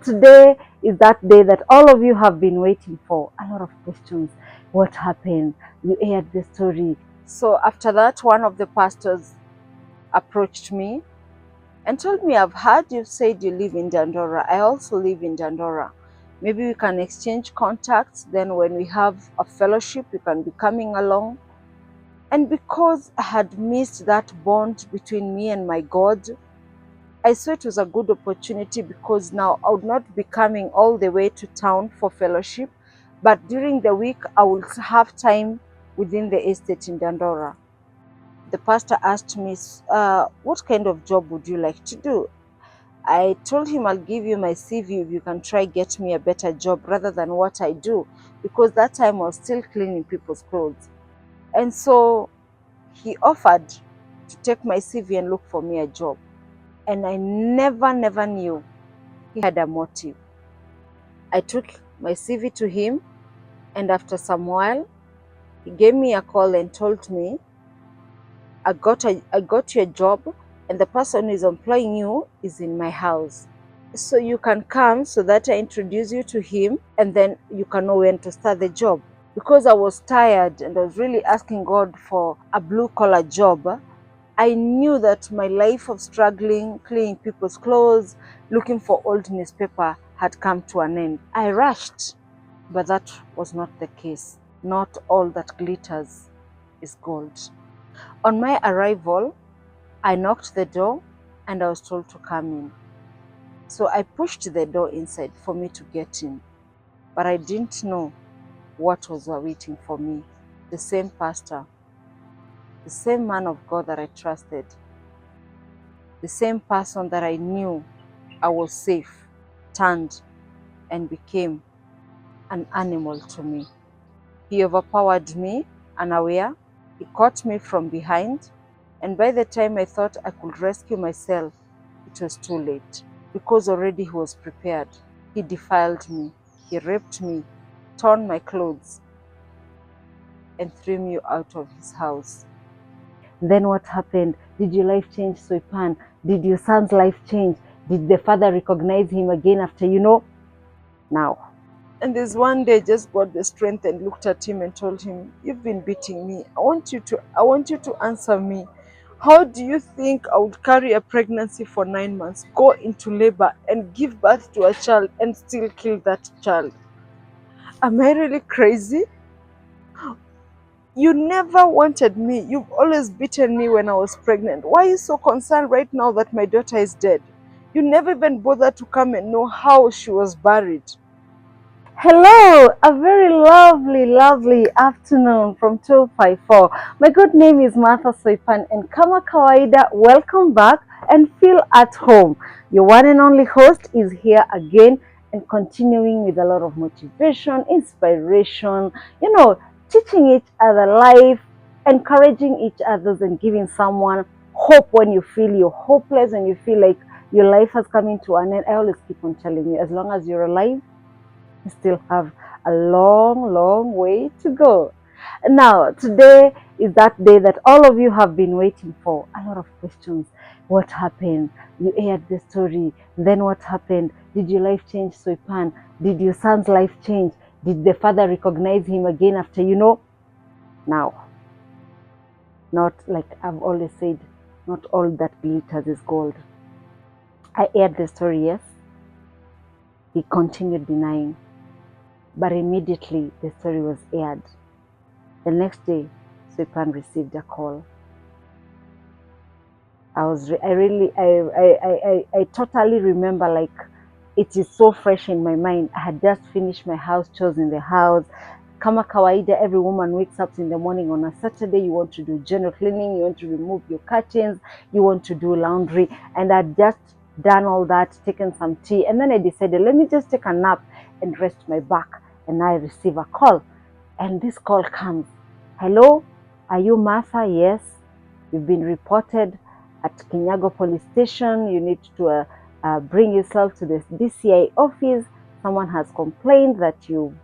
today is that day that all of you have been waiting for. A lot of questions. What happened? You aired the story. So after that, one of the pastors approached me and told me, I've heard you said you live in Dandora. I also live in Dandora. Maybe we can exchange contacts. Then when we have a fellowship, you can be coming along. And because I had missed that bond between me and my God, I saw it was a good opportunity, because now I would not be coming all the way to town for fellowship, but during the week I will have time within the estate in Dandora. The pastor asked me, what kind of job would you like to do? I told him, I'll give you my CV if you can try get me a better job rather than what I do, because that time I was still cleaning people's clothes. And so he offered to take my CV and look for me a job. And I never knew he had a motive. I took my CV to him, and after some while, he gave me a call and told me, I got you a job, and the person who is employing you is in my house. So you can come so that I introduce you to him, and then you can know when to start the job. Because I was tired and I was really asking God for a blue-collar job, I knew that my life of struggling, cleaning people's clothes, looking for old newspaper had come to an end. I rushed, but that was not the case. Not all that glitters is gold. On my arrival, I knocked the door and I was told to come in. So I pushed the door inside for me to get in, but I didn't know what was awaiting for me. The same pastor, the same man of God that I trusted, the same person that I knew I was safe, turned and became an animal to me. He overpowered me, unaware. He caught me from behind, and by the time I thought I could rescue myself, it was too late, because already he was prepared. He defiled me, he raped me, torn my clothes, and threw me out of his house. Then what happened? Did your life change, Soipan? Did your son's life change? Did the father recognize him again after, now? And there's one day I just got the strength and looked at him and told him, you've been beating me. I want you to answer me. How do you think I would carry a pregnancy for 9 months, go into labor and give birth to a child and still kill that child? Am I really crazy? You never wanted me. You've always beaten me when I was pregnant. Why are you so concerned right now that my daughter is dead? You never even bothered to come and know how she was buried. Hello, a very lovely afternoon from 254. My good name is Martha Soipan, and kama kawaida, welcome back and feel at home. Your one and only host is here again and continuing with a lot of motivation, inspiration, teaching each other life, encouraging each other, and giving someone hope when you feel you're hopeless and you feel like your life has come into an end. I always keep on telling you, as long as you're alive, you still have a long way to go. Now, today is that day that all of you have been waiting for. A lot of questions. What happened? You aired the story. Then what happened? Did your life change, Soipan? Did your son's life change? Did the father recognize him again after, now? Not like I've always said, not all that glitters is gold. I aired the story, yes. He continued denying. But immediately the story was aired. The next day, Soipan received a call. I totally remember, like, it is so fresh in my mind. I had just finished my house chores in the house. Kama kawaida, every woman wakes up in the morning on a Saturday. You want to do general cleaning, you want to remove your curtains, you want to do laundry. And I'd just done all that, taken some tea, and then I decided, let me just take a nap and rest my back. And I receive a call, and this call comes. Hello, are you Martha? Yes, you've been reported at Kinyago police station. You need to bring yourself to the DCI office. Someone has complained that you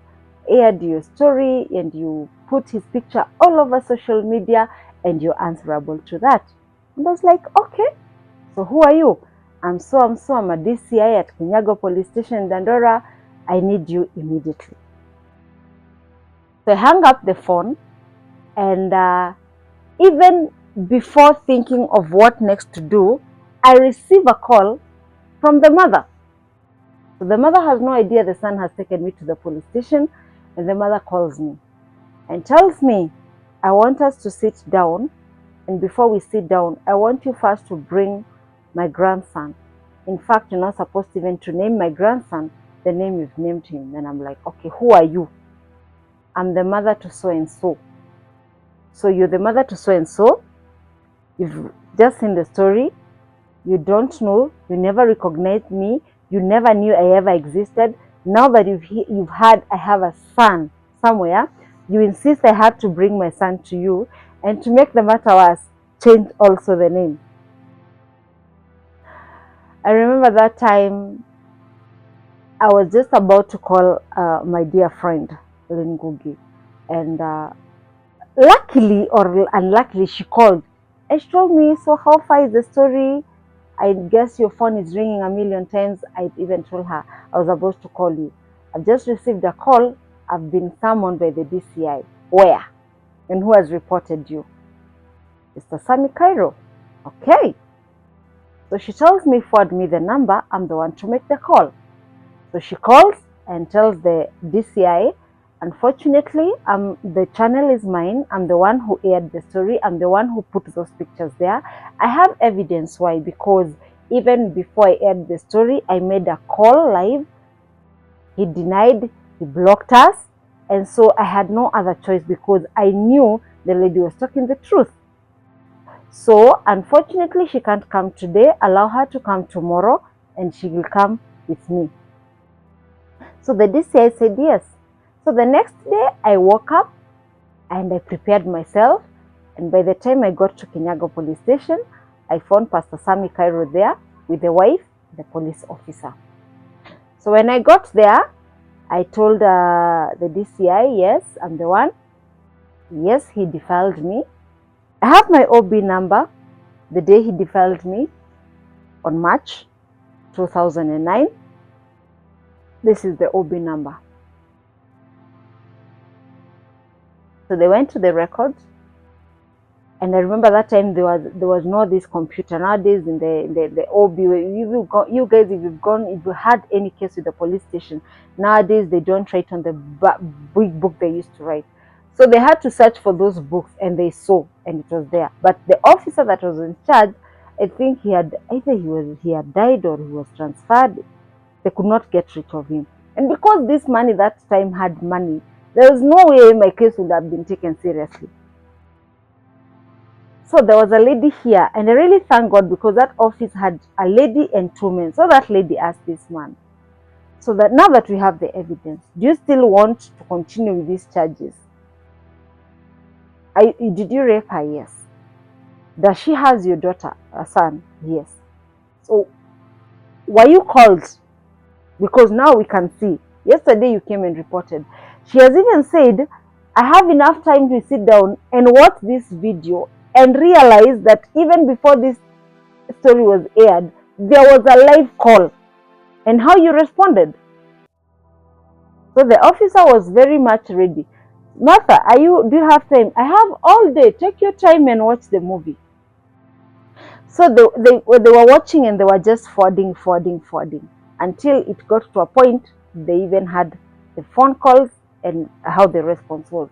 aired your story and you put his picture all over social media and you're answerable to that. And I was like, okay, so who are you? I'm a DCI at Kinyago Police Station in Dandora. I need you immediately. So I hung up the phone, and even before thinking of what next to do, I receive a call from the mother. So the mother has no idea the son has taken me to the police station, and the mother calls me and tells me, I want us to sit down, and before we sit down, I want you first to bring my grandson. In fact, you're not supposed even to name my grandson the name you've named him. And I'm like, okay, who are you? I'm the mother to so and so. So you're the mother to so and so. You've just seen the story. You don't know. You never recognized me. You never knew I ever existed. Now that you've heard I have a son somewhere, you insist I had to bring my son to you, and to make the matter worse, change also the name. I remember that time I was just about to call my dear friend Lingugi, and luckily or unluckily she called and she told me, so how far is the story? I guess your phone is ringing a million times. I even told her I was about to call you. I've just received a call. I've been summoned by the DCI. Where? And who has reported you? Mr. Sammy Cairo. Okay. So she tells me, forward me the number. I'm the one to make the call. So she calls and tells the DCI, unfortunately, the channel is mine. I'm the one who aired the story. I'm the one who put those pictures there. I have evidence. Why? Because even before I aired the story, I made a call live. He denied, he blocked us. And so I had no other choice because I knew the lady was talking the truth. So unfortunately, she can't come today. Allow her to come tomorrow and she will come with me. So the DCI said yes. So the next day I woke up and I prepared myself. And by the time I got to Kinyago Police Station, I found Pastor Sammy Cairo there with the wife, the police officer. So when I got there, I told the DCI, yes, I'm the one. Yes, he defiled me. I have my OB number the day he defiled me on March 2009. This is the OB number. So they went to the records, and I remember that time there was no this computer. Nowadays in the OB, you guys, if you had any case with the police station, nowadays they don't write on the big book they used to write. So they had to search for those books, and they saw, and it was there. But the officer that was in charge, I think he had died or he was transferred. They could not get rid of him. And because this money that time had money, there was no way my case would have been taken seriously. So there was a lady here, and I really thank God because that office had a lady and two men. So that lady asked this man, so that now that we have the evidence, do you still want to continue with these charges? Did you rape her? Yes. Does she has your daughter, a son? Yes. So were you called? Because now we can see. Yesterday you came and reported. She has even said, I have enough time to sit down and watch this video and realize that even before this story was aired, there was a live call. And how you responded. So the officer was very much ready. Martha, do you have time? I have all day. Take your time and watch the movie. So they were watching and they were just forwarding until it got to a point they even had the phone calls and how the response was.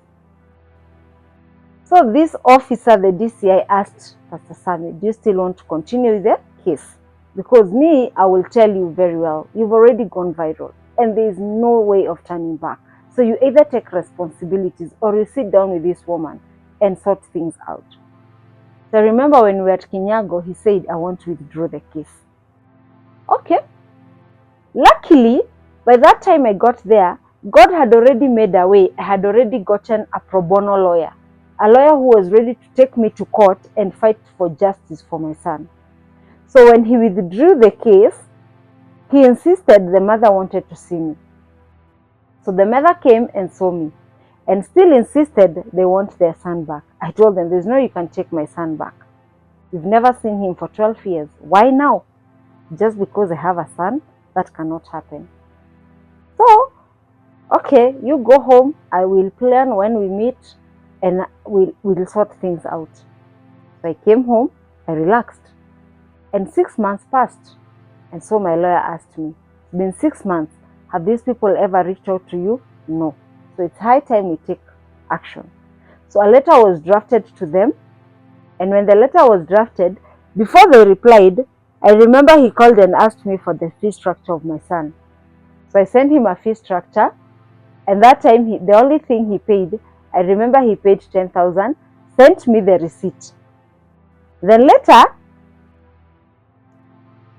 So this officer, the DCI, asked Pastor Sammy, do you still want to continue with the case? Because me, I will tell you very well, you've already gone viral and there is no way of turning back. So you either take responsibilities or you sit down with this woman and sort things out. So I remember when we were at Kinyago, he said, I want to withdraw the case. Okay. Luckily, by that time I got there, God had already made a way. I had already gotten a pro bono lawyer. A lawyer who was ready to take me to court and fight for justice for my son. So when he withdrew the case, he insisted the mother wanted to see me. So the mother came and saw me and still insisted they want their son back. I told them, there's no way you can take my son back. You've never seen him for 12 years. Why now? just because I have a son. That cannot happen. So, okay, you go home. I will plan when we meet and we'll sort things out. So I came home, I relaxed. And 6 months passed. And so my lawyer asked me, it's been 6 months. Have these people ever reached out to you? No. So it's high time we take action. So a letter was drafted to them. And when the letter was drafted, before they replied, I remember he called and asked me for the fee structure of my son. So I sent him a fee structure. And that time, the only thing he paid, I remember he paid 10,000, sent me the receipt. The letter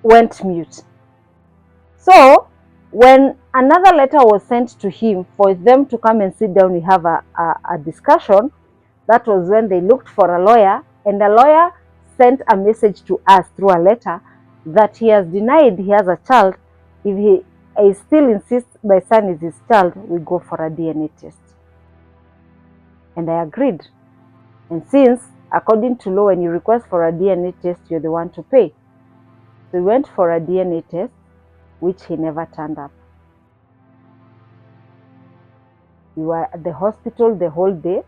went mute. So when another letter was sent to him for them to come and sit down, we have a discussion, that was when they looked for a lawyer, and the lawyer sent a message to us through a letter that he has denied he has a child. If he still insists my son is his child, we go for a DNA test. And I agreed. And since, according to law, when you request for a DNA test, you're the one to pay. So we went for a DNA test, which he never turned up. We were at the hospital the whole day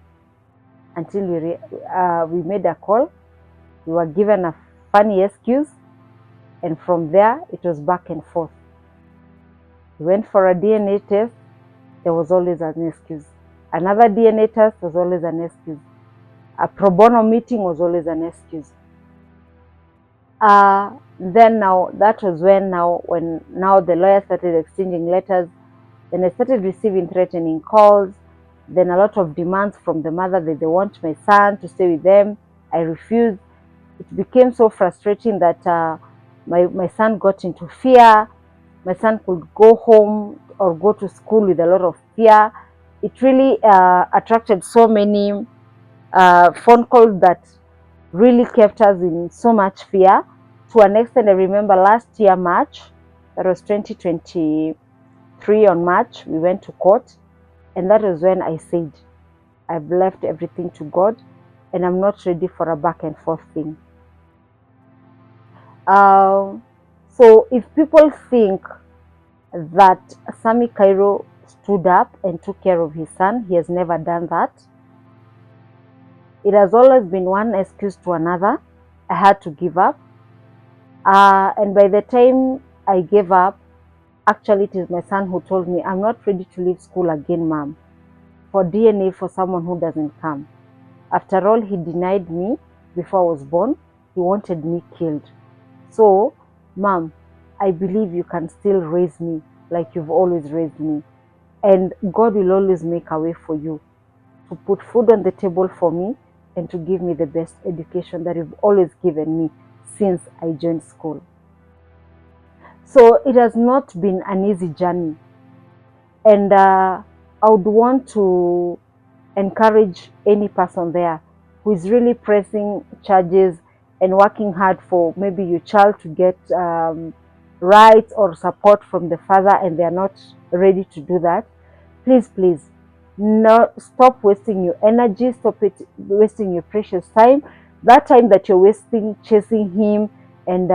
until we made a call. We were given a funny excuse, and from there, it was back and forth. We went for a DNA test, there was always an excuse. Another DNA test was always an excuse. A pro bono meeting was always an excuse. Then now, that was when the lawyer started exchanging letters. Then I started receiving threatening calls. Then a lot of demands from the mother that they want my son to stay with them. I refused. It became so frustrating that my son got into fear. My son could go home or go to school with a lot of fear. It really attracted so many phone calls that really kept us in so much fear. To an extent, I remember last year, March, that was 2023 on March, we went to court. And that was when I said, I've left everything to God and I'm not ready for a back and forth thing. So if people think that Sammy Cairo stood up and took care of his son, he has never done that. It has always been one excuse to another. I had to give up. And by the time I gave up, actually it is my son who told me, I'm not ready to leave school again, mom, for DNA for someone who doesn't come. After all, he denied me before I was born. He wanted me killed. So, mom, I believe you can still raise me like you've always raised me. And God will always make a way for you to put food on the table for me and to give me the best education that you've always given me since I joined school. So it has not been an easy journey. And I would want to encourage any person there who is really pressing charges and working hard for maybe your child to get rights or support from the father and they are not ready to do that. Please, stop wasting your energy, stop wasting your precious time. That time that you're wasting chasing him and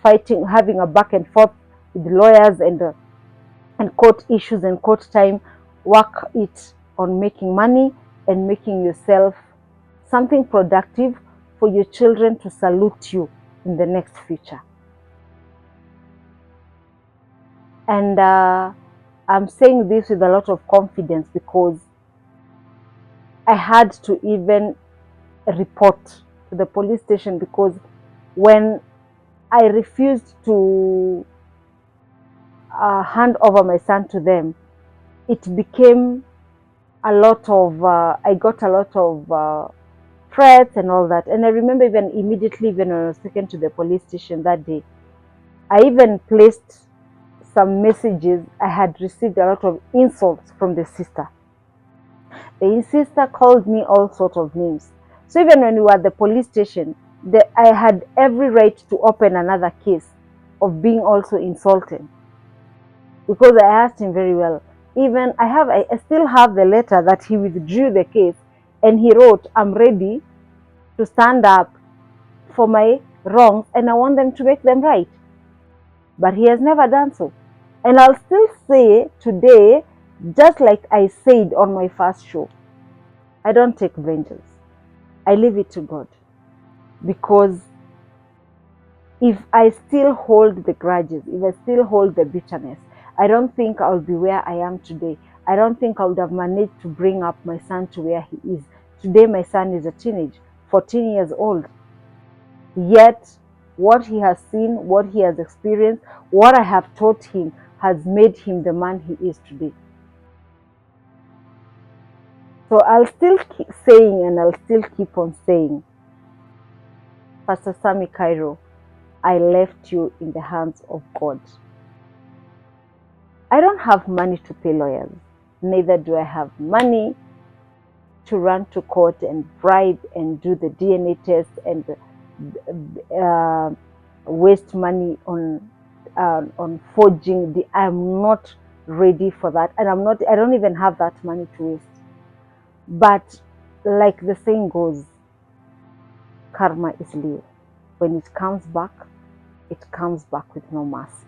fighting, having a back and forth with lawyers and court issues and court time, work it on making money and making yourself something productive for your children to salute you in the next future. And I'm saying this with a lot of confidence because I had to even report to the police station, because when I refused to hand over my son to them, it became a lot of, I got a lot of threats and all that. And I remember even immediately when I was taken to the police station that day, I even placed some messages. I had received a lot of insults from the sister. The sister called me all sorts of names. So even when we were at the police station, I had every right to open another case of being also insulted, because I asked him very well. Even I still have the letter that he withdrew the case and he wrote, I'm ready to stand up for my wrongs and I want them to make them right. but he has never done so. And I'll still say today, just like I said on my first show, I don't take vengeance. I leave it to God. Because if I still hold the grudges, if I still hold the bitterness, I don't think I'll be where I am today. I don't think I would have managed to bring up my son to where he is. Today, my son is a teenage, 14 years old. Yet, what he has seen, what he has experienced, what I have taught him has made him the man he is today. So I'll still keep saying, and I'll still keep on saying, Pastor Sammy Cairo, I left you in the hands of God. I don't have money to pay lawyers. Neither do I have money to run to court and bribe and do the DNA test and waste money on forging. I'm not ready for that, and I don't even have that money to waste. But like the saying goes, karma is real. When it comes back with no mercy.